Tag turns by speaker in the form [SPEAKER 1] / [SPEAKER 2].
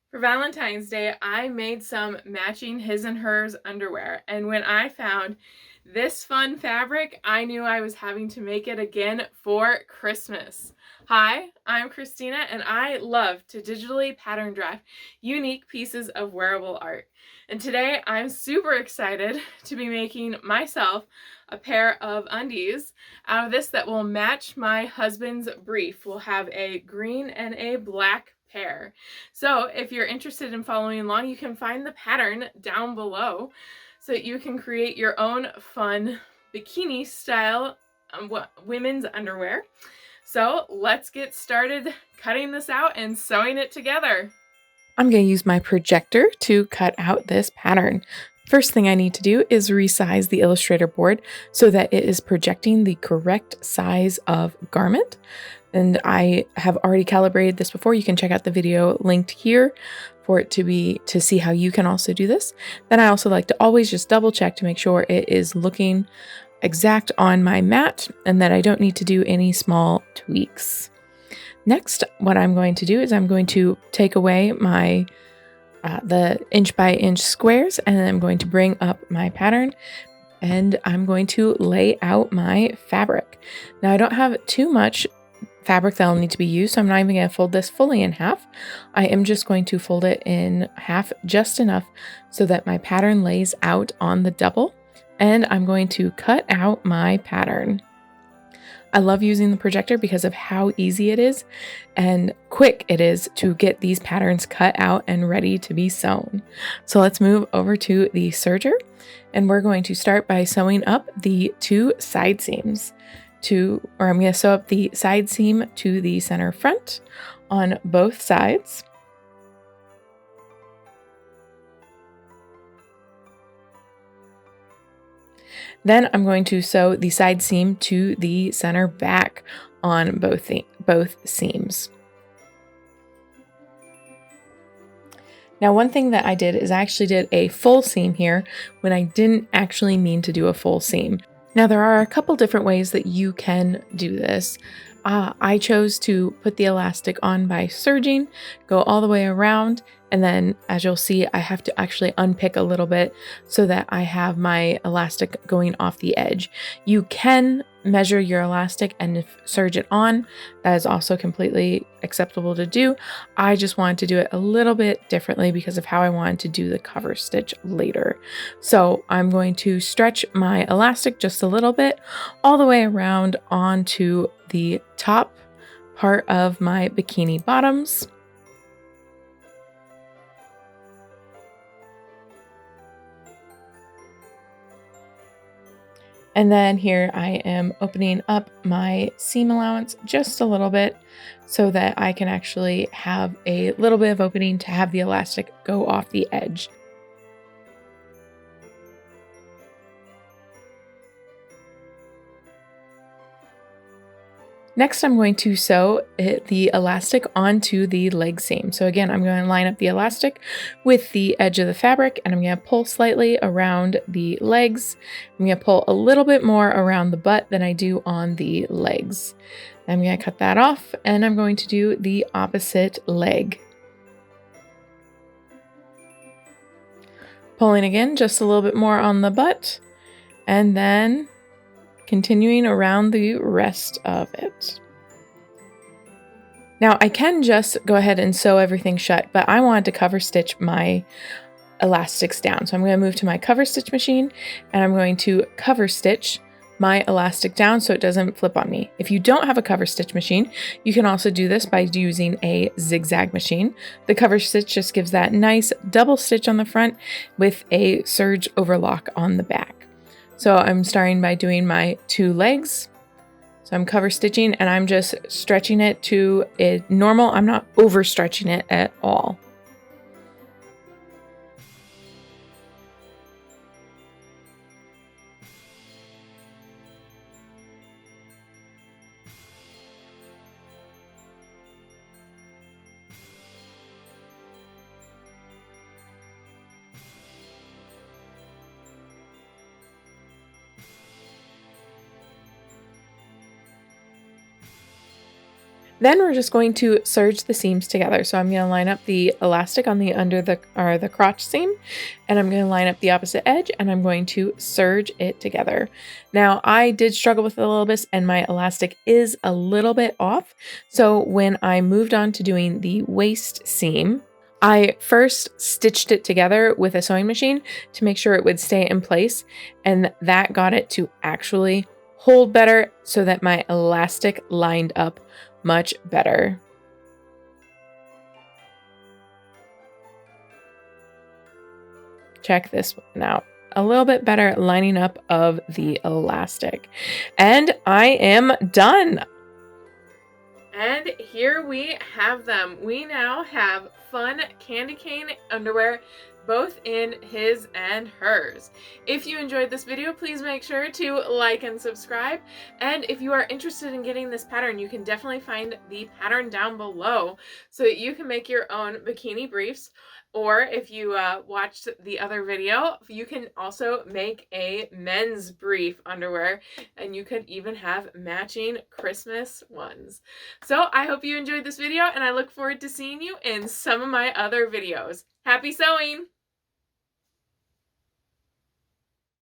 [SPEAKER 1] For Valentine's Day, I made some matching his and hers underwear, and when I found this fun fabric, I knew I was having to make it again for Christmas. Hi, I'm Christina, and I love to digitally pattern draft unique pieces of wearable art. And today I'm super excited to be making myself a pair of undies out of this that will match my husband's brief. We'll have a green and a black pair. So if you're interested in following along, you can find the pattern down below so that you can create your own fun bikini style women's underwear. So let's get started cutting this out and sewing it together. I'm going to use my projector to cut out this pattern. First thing I need to do is resize the Illustrator board so that it is projecting the correct size of garment. And I have already calibrated this before. You can check out the video linked here for it to see how you can also do this. Then I also like to always just double check to make sure it is looking exact on my mat and that I don't need to do any small tweaks. Next, what I'm going to do is I'm going to take away my the inch by inch squares, and then I'm going to bring up my pattern and I'm going to lay out my fabric. Now I don't have too much fabric that will need to be used, so I'm not even going to fold this fully in half. I am just going to fold it in half just enough so that my pattern lays out on the double, and I'm going to cut out my pattern. I love using the projector because of how easy it is and quick it is to get these patterns cut out and ready to be sewn. So let's move over to the serger, and we're going to start by sewing up the two side seams. I'm going to sew up the side seam to the center front on both sides. Then I'm going to sew the side seam to the center back on both seams. Now, one thing that I did is I actually did a full seam here when I didn't actually mean to do a full seam. Now, there are a couple different ways that you can do this. I chose to put the elastic on by serging, go all the way around, and then as you'll see, I have to actually unpick a little bit so that I have my elastic going off the edge. You can measure your elastic and serge it on. That is also completely acceptable to do. I just wanted to do it a little bit differently because of how I wanted to do the cover stitch later. So I'm going to stretch my elastic just a little bit all the way around onto the top part of my bikini bottoms. And then here I am opening up my seam allowance just a little bit so that I can actually have a little bit of opening to have the elastic go off the edge. Next, I'm going to sew the elastic onto the leg seam. So again, I'm going to line up the elastic with the edge of the fabric, and I'm going to pull slightly around the legs. I'm going to pull a little bit more around the butt than I do on the legs. I'm going to cut that off, and I'm going to do the opposite leg. Pulling again just a little bit more on the butt, and then continuing around the rest of it. Now I can just go ahead and sew everything shut, but I wanted to cover stitch my elastics down. So I'm going to move to my cover stitch machine and I'm going to cover stitch my elastic down so it doesn't flip on me. If you don't have a cover stitch machine, you can also do this by using a zigzag machine. The cover stitch just gives that nice double stitch on the front with a serge overlock on the back. So I'm starting by doing my two legs. So I'm cover stitching and I'm just stretching it to a normal. I'm not overstretching it at all. Then we're just going to serge the seams together. So I'm going to line up the elastic on the under the or the crotch seam, and I'm going to line up the opposite edge, and I'm going to serge it together. Now I did struggle with it a little bit, and my elastic is a little bit off. So when I moved on to doing the waist seam, I first stitched it together with a sewing machine to make sure it would stay in place, and that got it to actually hold better so that my elastic lined up much better. Check this one out. A little bit better lining up of the elastic. And I am done. And here we have them. We now have fun candy cane underwear, both in his and hers. If you enjoyed this video, please make sure to like and subscribe. And if you are interested in getting this pattern, you can definitely find the pattern down below so that you can make your own bikini briefs. Or if you watched the other video, you can also make a men's brief underwear, and you could even have matching Christmas ones. So I hope you enjoyed this video, and I look forward to seeing you in some of my other videos. Happy sewing!